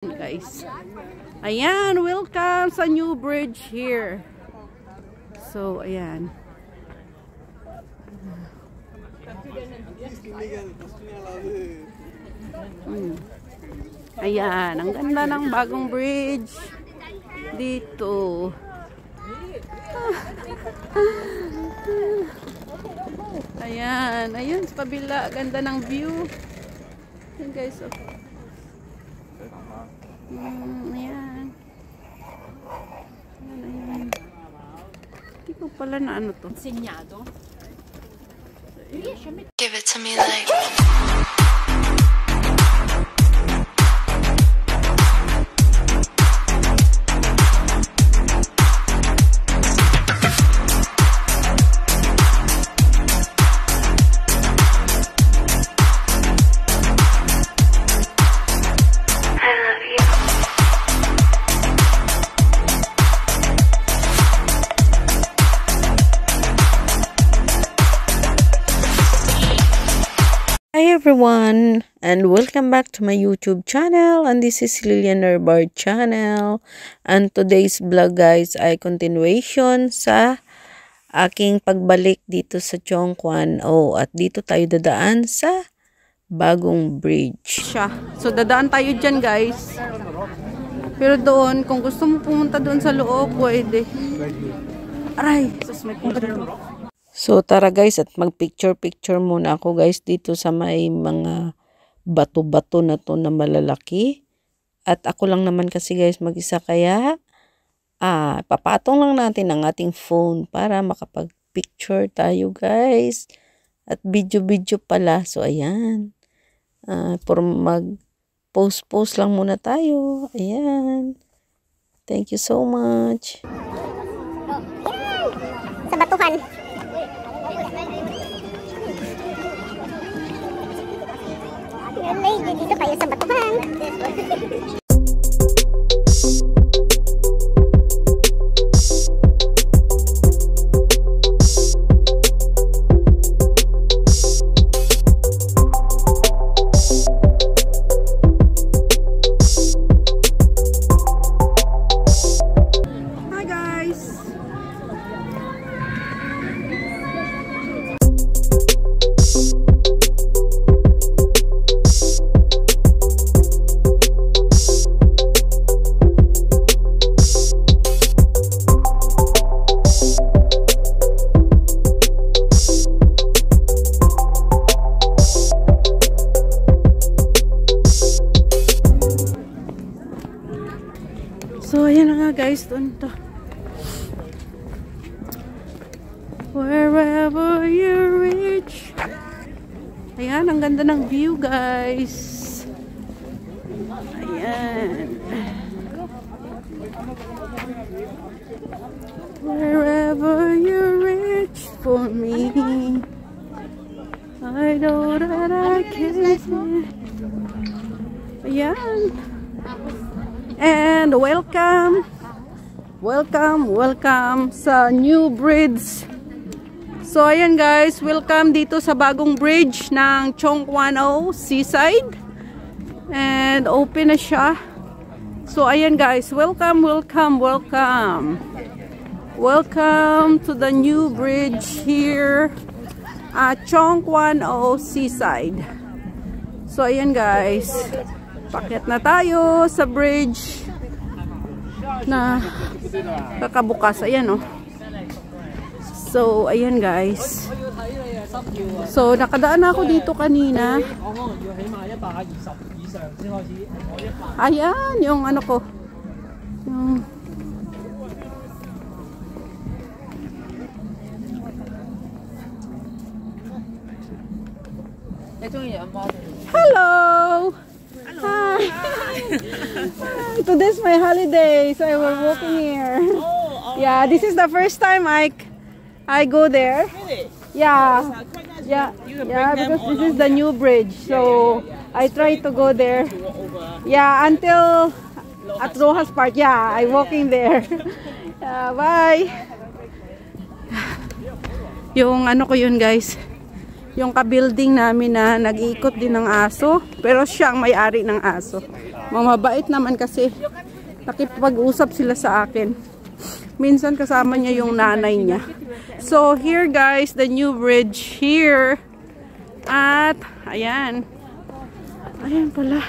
Guys, ayan, welcome sa new bridge here. So ayan, ayan, ang ganda ng bagong bridge dito. Ayan, ayun sa kabila, ganda ng view. Ayan guys, oh. Ayan. Ayan. Hindi ko pala na ano to. Segnado. Give it to me like Hi everyone, and welcome back to my YouTube channel, and this is Lilian Herbard channel. And today's vlog guys ay continuation sa aking pagbalik dito sa Chongquan. At dito tayo dadaan sa bagong bridge. So dadaan tayo dyan guys. Pero doon, kung gusto mo pumunta doon sa loob, pwede. Aray, sus, may pumunta doon. So tara guys, at mag-picture-picture muna ako guys dito sa may mga bato-bato na to na malalaki. At ako lang naman kasi guys mag-isa, kaya papatong lang natin ang ating phone para makapag-picture tayo guys. At video-video pala. So ayan, for mag-post-post lang muna tayo. Ayan. Thank you so much. Sa batuhan. Dito tayo sa batuhan. Hi guys. So, ayan na nga guys, doon to. Wherever you reach. Ayan, ang ganda ng view guys. Ayan. Wherever you reach for me, I know that I can see. Ayan. And welcome sa new bridge. So ayan guys, welcome dito sa bagong bridge ng Chongquan Seaside. And open na siya. So ayan guys, welcome to the new bridge here at Chongquan Seaside. So ayan guys, pakyat na tayo sa bridge na kakabukas. Ayan oh. So ayan guys. So nakadaan ako dito kanina. Ayan yung ano ko. Hello. Hi. Today's my holiday, so I was walking here. Yeah, this is the first time I go there. Yeah, because this is the new bridge, so I try to go there. Yeah, until at Rojas Park. Yeah, I walking there. Bye. Yung ano ko yun guys, yung ka-building namin na nag-iikot din ng aso. Pero siya ang may-ari ng aso. Mamabait naman kasi nakipag-usap sila sa akin. Minsan kasama niya yung nanay niya. So here guys, the new bridge here. At ayan. Ayan pala.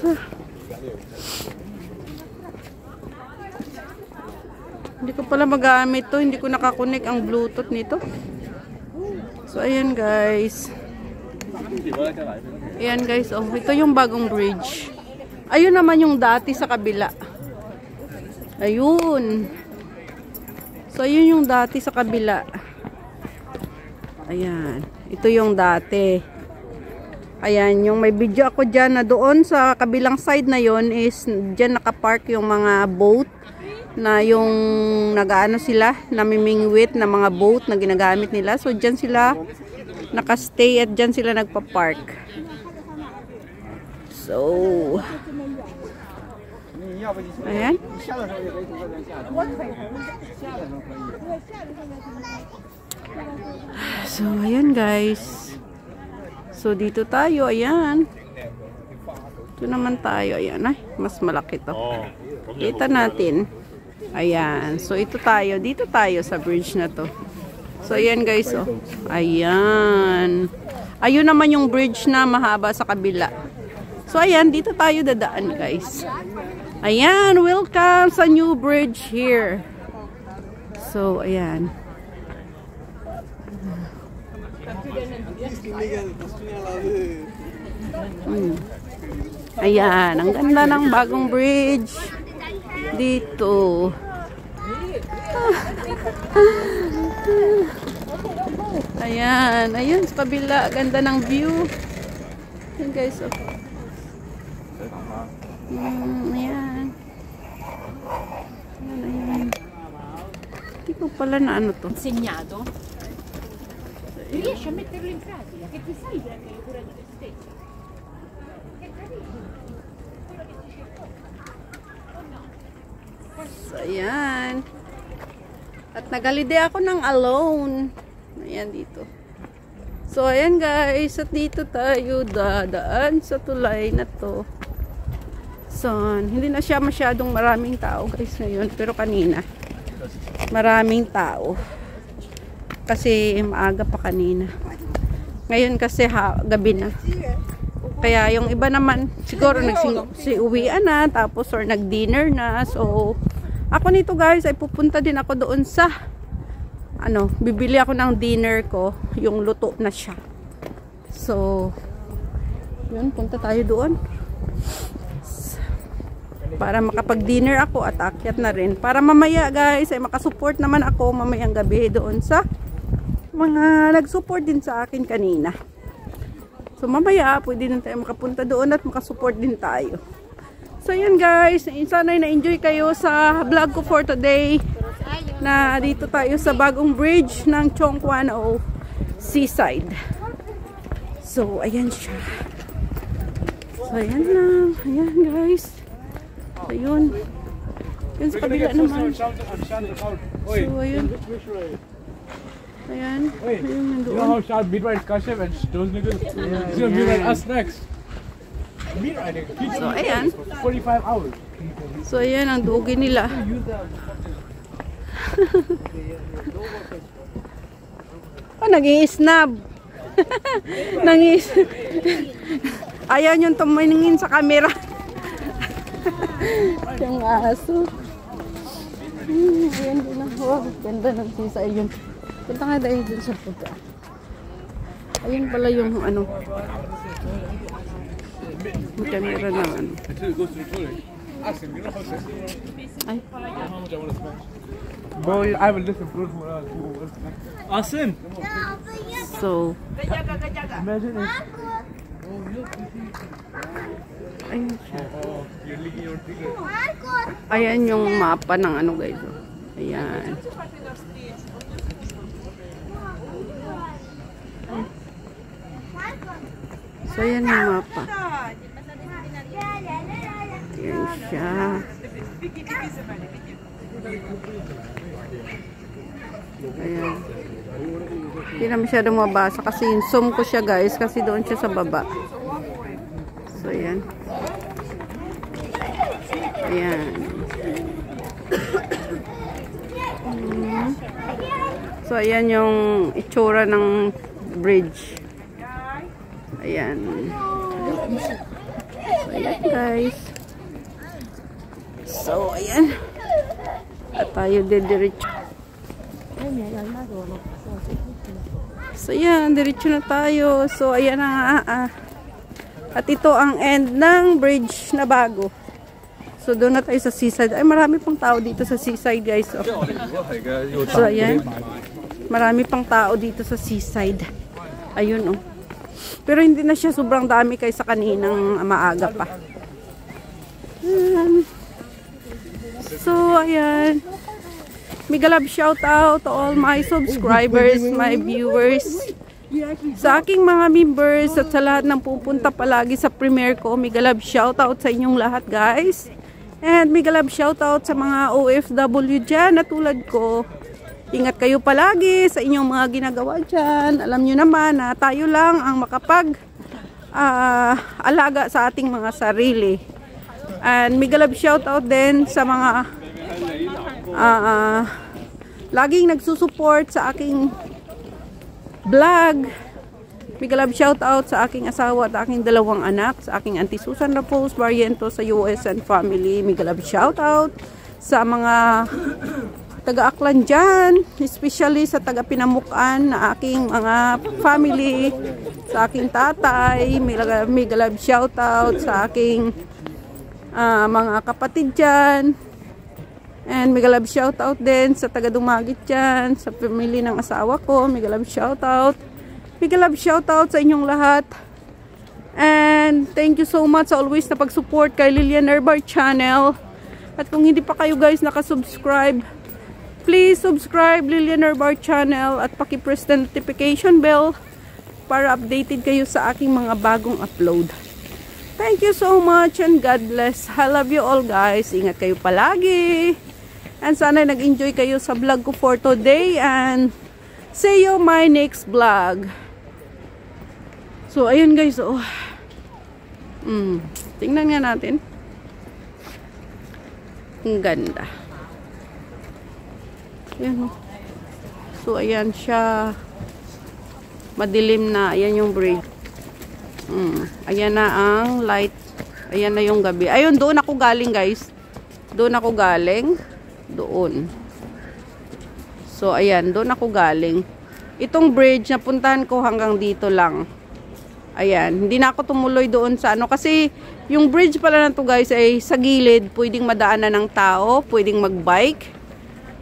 So, hindi ko pala magamit to. Hindi ko nakakunik ang Bluetooth nito. So, ayan guys. Ayan guys. Oh, ito yung bagong bridge. Ayun naman yung dati sa kabila. Ayun. So, ayun yung dati sa kabila. Ayan. Ito yung dati. Ayan, yung may video ako dyan na doon sa kabilang side na yon is dyan nakapark yung mga boat na yung nagaano sila, namimingwit na mga boat na ginagamit nila. So, dyan sila nakastay at dyan sila nagpa-park. So, ayan. So, ayan guys. So, dito tayo. Ayan. Ito naman tayo. Ayan. Ay, mas malaki to. Kita natin. Ayan. So, ito tayo. Dito tayo sa bridge na to. So, ayan guys. Oh. Ayan. Ayun naman yung bridge na mahaba sa kabila. So, ayan. Dito tayo dadaan guys. Ayan. Welcome sa new bridge here. So, ayan. Ayan, ang ganda ng bagong bridge dito. Ayan, ayun sa kabila, ganda ng view. Ayan guys, oh. Ayan. Ayan. Hindi ko pala na ano to. Segnato. Riesci a metterlo in pratica, che ti sai prendere cura di te stesso. So, ayan. At nagalide ako ng alone. Ayan dito. So, ayan guys. At dito tayo dadaan sa tulay na to. So, hindi na siya masyadong maraming tao guys ngayon. Pero kanina, maraming tao. Kasi maaga pa kanina. Ngayon kasi gabi na. Kaya yung iba naman, siguro uwian na, tapos or nag-dinner na. So, ako nito guys, ay pupunta din ako doon sa, bibili ako ng dinner ko, yung luto na siya. So, yun, punta tayo doon. Para makapag-dinner ako at akyat na rin. Para mamaya guys, ay makasupport naman ako mamayang gabi doon sa mga nag-support din sa akin kanina. So mamaya, pwede din tayo makapunta doon at makasupport din tayo. So yun guys, sana'y na-enjoy kayo sa vlog ko for today. Na dito tayo sa bagong bridge ng Chongquan-o Seaside. So ayan siya. So ayan lang. Ayan guys. Ayun. Yun sa kabila naman. So ayun. Ayan. Ayun nandoon. You know how sharp beat right Kashyap and those niggas? He's gonna beat right us next. Beat riding. So ayan. 45 hours. So ayan ang dugi nila. Nag-i-snap. Ayaw niyong tumingin sa camera. Yung aso. Ayan din ang ganda ng sisa. Ayun. Punta nga dahil dun sa puta. Ayun pala yung yung camera na Ay. Bro, I will listen to it. Asim. So, Imagine if. ayun siya. Ayan yung mapa ng guys. Ayan. So, ayan yung mapa. Ayan siya. Ayan. Hindi na masyadong mabasa kasi zoom ko siya guys kasi doon siya sa baba. So ayan. Ayan. So ayan yung itsura ng bridge. Ayan. So ayan guys. So ayan. At tayo didiretso. So yan, diretso na tayo. So ayan na nga. At ito ang end ng bridge na bago. So doon na tayo sa seaside. Ay marami pang tao dito sa seaside guys. Oh. So ayan. Marami pang tao dito sa seaside. Ayun oh. Pero hindi na siya sobrang dami kaysa kaninang maaga pa. Ayan. So ayan. Mega love shout out to all my subscribers, my viewers, sa aking mga members at sa lahat ng pupunta palagi sa premiere ko. Mega love shout out sa inyong lahat guys. And mega love shout out sa mga OFW dyan na tulad ko. Ingat kayo palagi sa inyong mga ginagawa dyan. Alam nyo naman na tayo lang ang makapag alaga sa ating mga sarili. And mega love shout out din sa mga laging nagsusupport sa aking vlog. Mega love shout out sa aking asawa at aking dalawang anak, sa aking Auntie Susan Raposo Barriento sa US and family. Mega love shout out sa mga taga-Aklan dyan, especially sa taga-Pinamukan na aking mga family, sa aking tatay. Mega love shout out sa aking mga kapatid dyan. And mega love shout out din sa taga Dumagit dyan, sa family ng asawa ko. Mega love shout out. Mega love shout out sa inyong lahat. And thank you so much always na pag-support kay Lilian Herbar channel. At kung hindi pa kayo guys nakasubscribe, please subscribe Lilian Herbar channel at paki-press the notification bell para updated kayo sa aking mga bagong upload. Thank you so much and God bless. I love you all guys. Ingat kayo palagi. And sana nag-enjoy kayo sa vlog ko for today. And see you my next vlog. So ayun guys. Oh. Tingnan nga natin. Ang ganda. Ayan. So ayan siya. Madilim na. Ayan yung bridge. Ayan na ang light. Ayan na yung gabi. Ayun, doon ako galing guys. Doon ako galing. Doon. So ayan, doon ako galing. Itong bridge napuntahan ko hanggang dito lang. Ayan, hindi na ako tumuloy doon sa ano. Kasi yung bridge pala na to guys ay sa gilid. Pwedeng madaanan ng tao. Pwedeng magbike.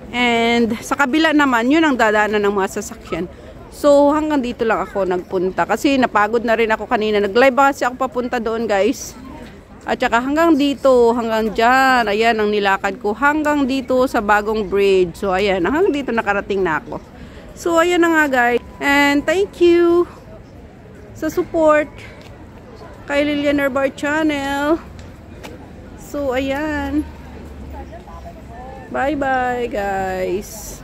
And sa kabila naman, yun ang dadaanan ng mga sasakyan. So, hanggang dito lang ako nagpunta. Kasi napagod na rin ako kanina. Nag-live kasi ako papunta doon, guys. At saka hanggang dito, hanggang dyan. Ayan, ang nilakad ko. Hanggang dito sa bagong bridge. So, ayan. Hanggang dito nakarating na ako. So, ayan na nga, guys. And thank you sa support kay Lilian Herbar channel. So, ayan. Bye-bye, guys.